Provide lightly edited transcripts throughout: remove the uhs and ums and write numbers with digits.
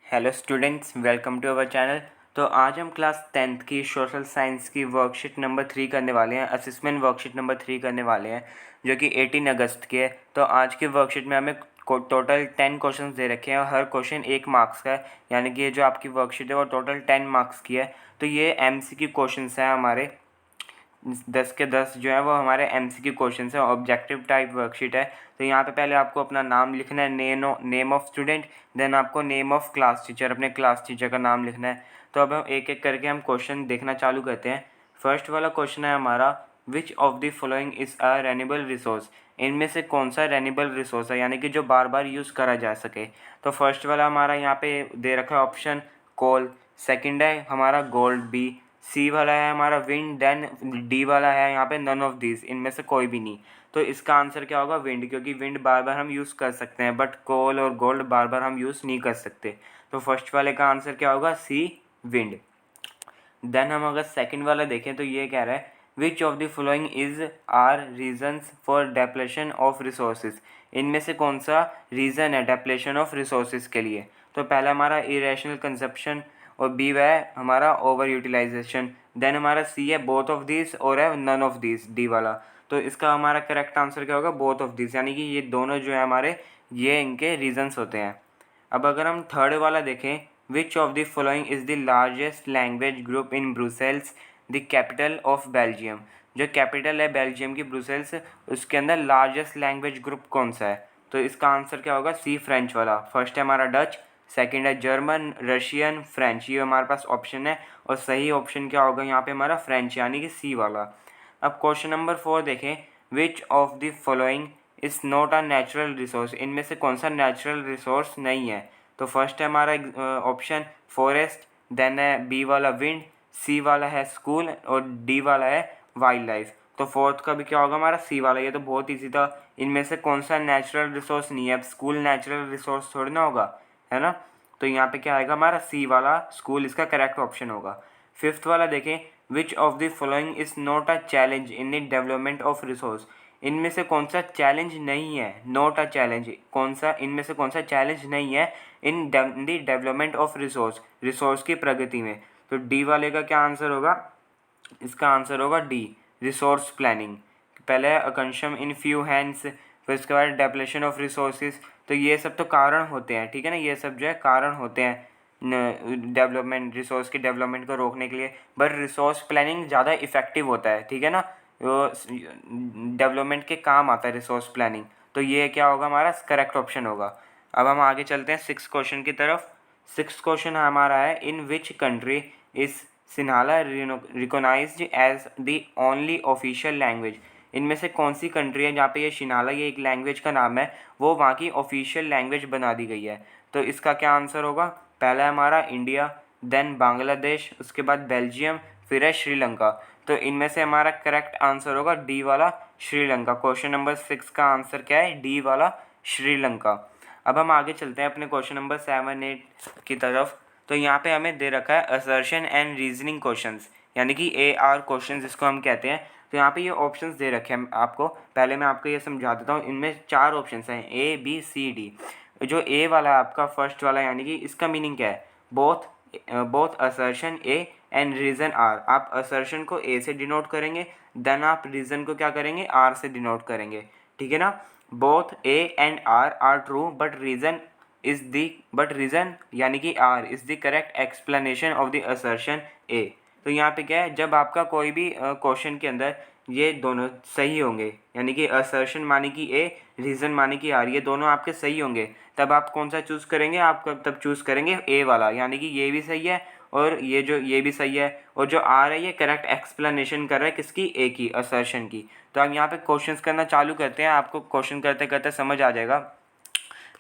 Hello students, welcome to our channel. तो आज हम क्लास 10th की सोशल साइंस की वर्कशीट नंबर 3 करने वाले हैं, असेसमेंट वर्कशीट नंबर 3 करने वाले हैं, जो कि 18 अगस्त की है। तो आज की वर्कशीट में हमें टोटल 10 क्वेश्चंस दे रखे हैं और हर क्वेश्चन 1 मार्क्स का है, यानी कि ये जो आपकी वर्कशीट है वो टोटल 10 मार्क्स की है। तो ये MCQ क्वेश्चंस हैं हमारे 10 के 10 जो है वो हमारे MCQ क्वेश्चन है, ऑब्जेक्टिव टाइप वर्कशीट है। तो यहाँ पे पहले आपको अपना नाम लिखना है, नेम ऑफ स्टूडेंट, देन आपको नेम ऑफ क्लास टीचर, अपने क्लास टीचर का नाम लिखना है। तो अब हम एक एक करके हम क्वेश्चन देखना चालू करते हैं। फर्स्ट वाला क्वेश्चन है हमारा, विच of the following is a renewable resource. इनमें से कौन सा रेन्यूएबल रिसोर्स है, यानी कि जो बार बार यूज़ करा जा सके। तो फर्स्ट वाला हमारा यहाँ पे दे रखा है ऑप्शन कोल, सेकंड है हमारा गोल्ड बी, सी वाला है हमारा विंड, देन डी वाला है यहाँ पे नन ऑफ दिस, इनमें से कोई भी नहीं। तो इसका आंसर क्या होगा, विंड, क्योंकि विंड बार बार हम यूज़ कर सकते हैं बट कोल और गोल्ड बार बार हम यूज़ नहीं कर सकते। तो फर्स्ट वाले का आंसर क्या होगा, सी विंड। देन हम अगर सेकंड वाला देखें तो ये कह रहा है, which of the following is are reasons for depletion of resources. इनमें से कौन सा रीज़न है डेप्लेशन ऑफ रिसोर्सेज के लिए। तो पहला हमारा इरेशनल कंजप्शन, और बी है हमारा ओवर यूटिलाइजेशन, देन हमारा सी है बोथ ऑफ दिस, और है नन ऑफ दिस, डी वाला। तो इसका हमारा करेक्ट आंसर क्या होगा, बोथ ऑफ दिस, यानी कि ये दोनों जो है हमारे, ये इनके रीजन्स होते हैं। अब अगर हम थर्ड वाला देखें, विच of the following is the largest language group in Brussels, the capital of Belgium. जो कैपिटल है बेल्जियम की ब्रुसेल्स, उसके अंदर लार्जेस्ट लैंग्वेज ग्रुप कौन सा है। तो इसका आंसर क्या होगा, सी फ्रेंच वाला। फर्स्ट है हमारा डच, सेकंड है जर्मन, रशियन, फ्रेंच, ये हमारे पास ऑप्शन है, और सही ऑप्शन क्या होगा यहाँ पे हमारा फ्रेंच, यानी कि सी वाला। अब क्वेश्चन नंबर 4 देखें, विच of the following is not a natural resource. इनमें से कौन सा नेचुरल रिसोर्स नहीं है। तो फर्स्ट है हमारा ऑप्शन फॉरेस्ट, देन है बी वाला विंड, सी वाला है स्कूल, और डी वाला है वाइल्ड लाइफ। तो फोर्थ का भी क्या होगा हमारा, सी वाला। ये तो बहुत ईजी था। इनमें से कौन सा नेचुरल रिसोर्स नहीं है। अब स्कूल नेचुरल रिसोर्स थोड़ी ना होगा, है ना। तो यहाँ पे क्या आएगा हमारा, सी वाला स्कूल इसका करेक्ट ऑप्शन होगा। फिफ्थ वाला देखें, विच of the following is not a challenge in the development of resource. इनमें से कौन सा चैलेंज नहीं है, नॉट अ चैलेंज, कौन सा इनमें से कौन सा चैलेंज नहीं है in the development of resource, resource की प्रगति में। तो डी वाले का क्या आंसर होगा, इसका आंसर होगा डी, रिसोर्स प्लानिंग। पहले है अकंशम इन फ्यू हैंड्स, फिर उसके बाद डेप्लेशन ऑफ रिसोर्सेज। तो ये सब तो कारण होते हैं, ठीक है ना, ये सब जो है कारण होते हैं डेवलपमेंट, रिसोर्स की डेवलपमेंट को रोकने के लिए। बट रिसोर्स प्लानिंग ज़्यादा इफेक्टिव होता है, ठीक है ना, वो डेवलपमेंट के काम आता है रिसोर्स प्लानिंग। तो ये क्या होगा हमारा करेक्ट ऑप्शन होगा। अब हम आगे चलते हैं 6 क्वेश्चन की तरफ। 6 क्वेश्चन हमारा है, in which country is Sinhala recognized as the only official language. इनमें से कौन सी कंट्री है जहाँ पे ये शिनाला, ये एक लैंग्वेज का नाम है, वो वहाँ की ऑफिशियल लैंग्वेज बना दी गई है। तो इसका क्या आंसर होगा, पहला है हमारा इंडिया, देन बांग्लादेश, उसके बाद बेल्जियम, फिर है श्रीलंका। तो इनमें से हमारा करेक्ट आंसर होगा डी वाला, श्रीलंका। क्वेश्चन नंबर 6 का आंसर क्या है, डी वाला, श्रीलंका। अब हम आगे चलते हैं अपने क्वेश्चन नंबर 7, 8 की तरफ। तो यहाँ पे हमें दे रखा है असर्शन एंड रीजनिंग क्वेश्चंस, यानी कि AR क्वेश्चंस जिसको हम कहते हैं। तो यहाँ पे ये ऑप्शंस दे रखे हैं आपको, पहले मैं आपको ये समझा देता हूँ। इनमें 4 ऑप्शंस हैं, ABCD। जो ए वाला है आपका फर्स्ट वाला, यानी कि इसका मीनिंग क्या है, both assertion A and reason R. आप असर्शन को ए से डिनोट करेंगे, देन आप रीज़न को क्या करेंगे, आर से डिनोट करेंगे, ठीक है ना। Both A and R true but reason यानी कि R is the correct explanation of the assertion A. तो यहाँ पे क्या है, जब आपका कोई भी क्वेश्चन के अंदर ये दोनों सही होंगे, यानी कि असर्शन माने कि ए, रीज़न माने कि आर, ये दोनों आपके सही होंगे, तब आप कौन सा चूज़ करेंगे, आप तब चूज़ करेंगे ए वाला, यानी कि ये भी सही है और ये भी सही है, और जो आर है ये करेक्ट एक्सप्लेनेशन कर रहा है किसकी, ए की, असर्शन की। तो हम यहाँ पे क्वेश्चंस करना चालू करते हैं, आपको क्वेश्चन करते करते समझ आ जाएगा।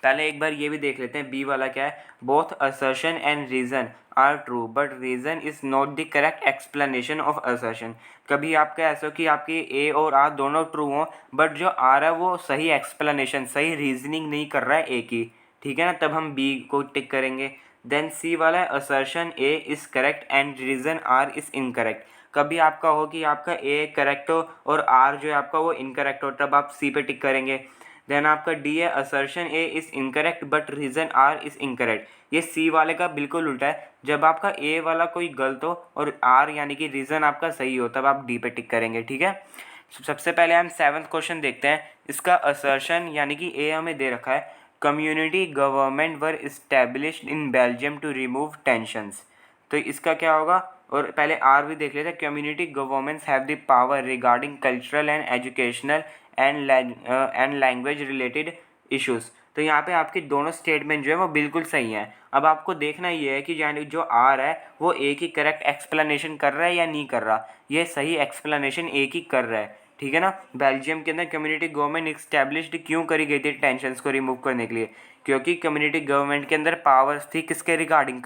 पहले एक बार ये भी देख लेते हैं, बी वाला क्या है, both assertion and reason are true but reason is not the correct explanation of assertion. कभी आपका ऐसा हो कि आपके ए और आर दोनों ट्रू हों, बट जो आर है वो सही एक्सप्लेनेशन, सही रीजनिंग नहीं कर रहा है ए की, ठीक है ना, तब हम बी को टिक करेंगे। देन सी वाला है, assertion A is correct and reason R is incorrect. कभी आपका हो कि आपका ए करेक्ट हो और आर जो है आपका वो इनकरेक्ट हो, तब आप सी पे टिक करेंगे। देन आपका डी है, assertion A is incorrect but reason R is incorrect. ये सी वाले का बिल्कुल उल्टा है। जब आपका ए वाला कोई गलत हो और आर यानी कि रीज़न आपका सही हो तब आप डी पे टिक करेंगे, ठीक है। सबसे पहले हम 7th क्वेश्चन देखते हैं। इसका असर्शन यानी कि ए हमें दे रखा है, community government were established in Belgium to remove tensions. तो इसका क्या होगा, और पहले आर भी देख लेते हैं। Community governments have the power regarding cultural and educational and language related issues. तो यहाँ पे आपके दोनों स्टेटमेंट जो है वो बिल्कुल सही हैं। अब आपको देखना ये है कि यानी जो आर है वो एक ही करेक्ट एक्सप्लेनेशन कर रहा है या नहीं कर रहा। ये सही एक्सप्लेनेशन एक ही कर रहा है, ठीक है ना। बेल्जियम के अंदर कम्युनिटी गवर्नमेंट इस्टेब्लिश्ड क्यों करी गई थी टेंशन्स को रिमूव करने के लिए, क्योंकि कम्युनिटी गवर्नमेंट के अंदर पावर्स थी किसके regarding,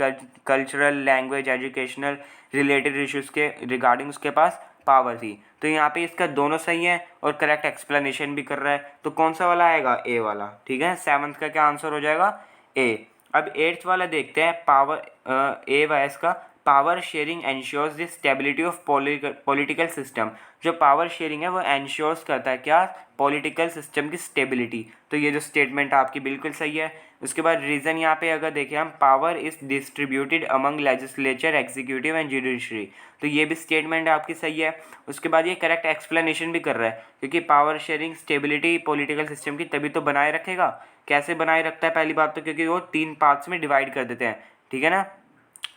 cultural language educational related issues के रिगार्डिंग उसके पास पावर थी। तो यहाँ पे इसका दोनों सही है और करेक्ट एक्सप्लेनेशन भी कर रहा है। तो कौन सा वाला आएगा, ए वाला, ठीक है। 7th का क्या आंसर हो जाएगा, ए। अब 8th वाला देखते हैं, पावर ए वाला इसका power sharing ensures the stability of political system. जो पावर शेयरिंग है वो एंश्योर्स करता है क्या, पॉलिटिकल सिस्टम की स्टेबिलिटी। तो ये जो स्टेटमेंट आपकी बिल्कुल सही है। उसके बाद रीज़न यहाँ पे अगर देखें हम, power is distributed among legislature executive and judiciary. तो ये भी स्टेटमेंट आपकी सही है। उसके बाद ये करेक्ट एक्सप्लेनेशन भी कर रहा है, क्योंकि power sharing stability political system की तभी तो बनाए रखेगा। कैसे बनाए रखता है, पहली बात तो क्योंकि वो 3 पार्ट्स में डिवाइड कर देते हैं, ठीक है ना,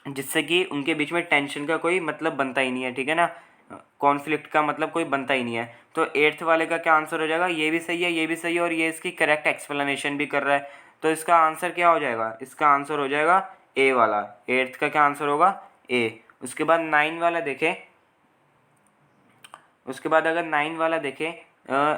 जिससे कि उनके बीच में टेंशन का कोई मतलब बनता ही नहीं है, ठीक है ना, कॉन्फ्लिक्ट का मतलब कोई बनता ही नहीं है। तो 8th वाले का क्या आंसर हो जाएगा, ये भी सही है, ये भी सही है, और ये इसकी करेक्ट एक्सप्लेनेशन भी कर रहा है। तो इसका आंसर क्या हो जाएगा, इसका आंसर हो जाएगा ए वाला। 8th का क्या आंसर होगा, ए। उसके बाद 9 वाला देखें, उसके बाद अगर 9 वाला देखें,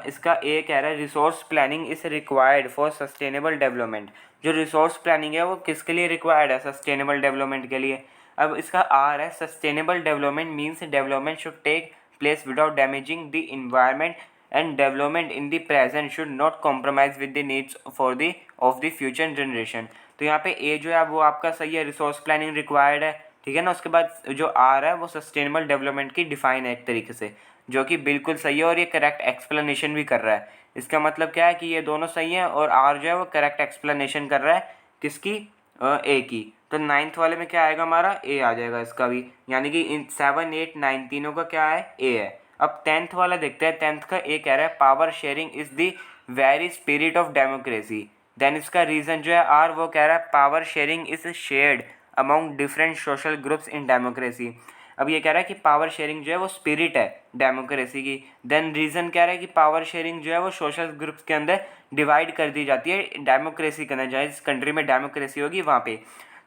इसका ए कह रहा है resource planning is required for sustainable development. जो रिसोर्स प्लानिंग है वो किसके लिए रिक्वायर्ड है, सस्टेनेबल डेवलपमेंट के लिए। अब इसका आर है, sustainable development means development should take place without damaging the environment and development in the present should not compromise with the needs for the of the future generation. तो यहाँ पे ए जो है वो आपका सही है, रिसोर्स प्लानिंग रिक्वायर्ड है, ठीक है ना। उसके बाद जो आर है वो सस्टेनेबल डेवलपमेंट की डिफाइन है एक तरीके से, जो कि बिल्कुल सही है, और ये करेक्ट एक्सप्लेनेशन भी कर रहा है। इसका मतलब क्या है कि ये दोनों सही हैं और आर जो है वो करेक्ट एक्सप्लेनेशन कर रहा है किसकी, ए की। तो 9th वाले में क्या आएगा, हमारा ए आ जाएगा इसका भी, यानी कि इन 7, 8, 9 तीनों का क्या है, ए है। अब 10th वाला देखते हैं। 10th का ए कह रहा है power sharing is the very spirit of democracy. Then इसका रीज़न जो है आर, वो कह रहा है power sharing is shared among different social groups in democracy. अब ये कह रहा है कि पावर शेयरिंग जो है वो स्पिरिट है डेमोक्रेसी की। देन रीज़न कह रहा है कि पावर शेयरिंग जो है वो सोशल ग्रुप्स के अंदर डिवाइड कर दी जाती है डेमोक्रेसी के अंदर, जिस कंट्री में डेमोक्रेसी होगी वहाँ पे।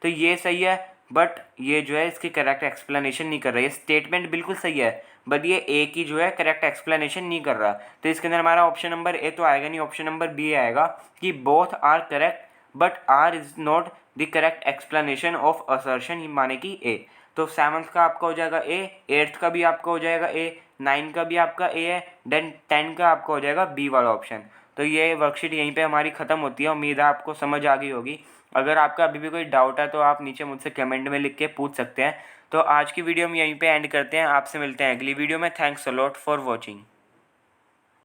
तो ये सही है, बट ये जो है इसकी करेक्ट एक्सप्लेनेशन नहीं कर रहा है। ये स्टेटमेंट बिल्कुल सही है, बट ये ए की जो है करेक्ट एक्सप्लेनेशन नहीं कर रहा। तो इसके अंदर हमारा ऑप्शन नंबर ए तो आएगा नहीं, ऑप्शन नंबर बी आएगा कि both are correct but R is not the correct explanation of assertion, माने कि ए। तो 7th का आपका हो जाएगा ए, 8th का भी आपका हो जाएगा ए, 9 का भी आपका ए है, देन 10 का आपका हो जाएगा बी वाला ऑप्शन। तो ये वर्कशीट यहीं पे हमारी ख़त्म होती है। उम्मीद है आपको समझ आ गई होगी। अगर आपका अभी भी कोई डाउट है तो आप नीचे मुझसे कमेंट में लिख के पूछ सकते हैं। तो आज की वीडियो हम यहीं पे एंड करते हैं। आपसे मिलते हैं अगली वीडियो में। Thanks a lot for watching.